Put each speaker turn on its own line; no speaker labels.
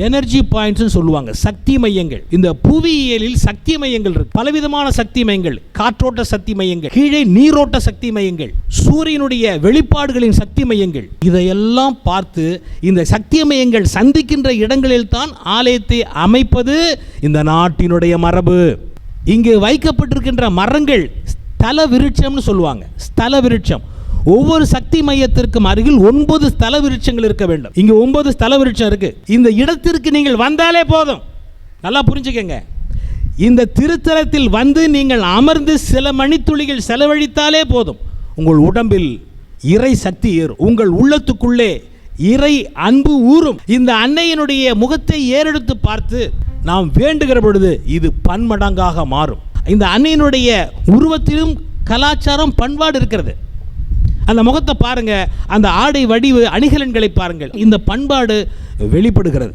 Energy points சொல்லுவாங்க, சக்தி மையங்கள். இந்த புவியியலில் சக்தி மையங்கள் இருக்கு, பலவிதமான சக்தி மையங்கள். காற்றோட்ட சக்தி மையங்கள், கீழே நீரோட்ட சக்தி மையங்கள், சூரியனுடைய வெளிப்பாடுகளின் சக்தி மையங்கள். இதையெல்லாம் பார்த்து இந்த சக்தி மையங்கள் சந்திக்கின்ற இடங்களில் தான் ஆலயத்தை அமைப்பது இந்த நாட்டினுடைய மரபு. இங்கு வைக்கப்பட்டிருக்கின்ற மரங்கள் ஸ்தல விருட்சம்னு சொல்லுவாங்க. ஸ்தல விருட்சம், ஒவ்வொரு சக்தி மையத்திற்கும் அருகில் 9 ஸ்தல விருட்சங்கள் இருக்க வேண்டும். இங்க 9 ஸ்தல விருட்சம் இருக்கு. இந்த இடத்திற்கு நீங்கள் வந்தாலே போதும், நல்லா புரிஞ்சுக்கங்க. இந்த திருத்தலத்தில் வந்து நீங்கள் அமர்ந்து சில மணித்துளிகள் செலவழித்தாலே போதும், உங்கள் உடம்பில் இறை சக்தி ஏறும், உங்கள் உள்ளத்துக்குள்ளே இறை அன்பு ஊறும். இந்த அன்னையினுடைய முகத்தை ஏறெடுத்து பார்த்து நாம் வேண்டுகிற பொழுது இது பன்மடங்காக மாறும். இந்த அன்னையினுடைய உருவத்திலும் கலாச்சாரம், பண்பாடு இருக்கிறது. அந்த முகத்தை பாருங்க, அந்த ஆடை வடிவு, அணிகலன்களை பாருங்கள், இந்த பண்பாடு வெளிப்படுகிறது.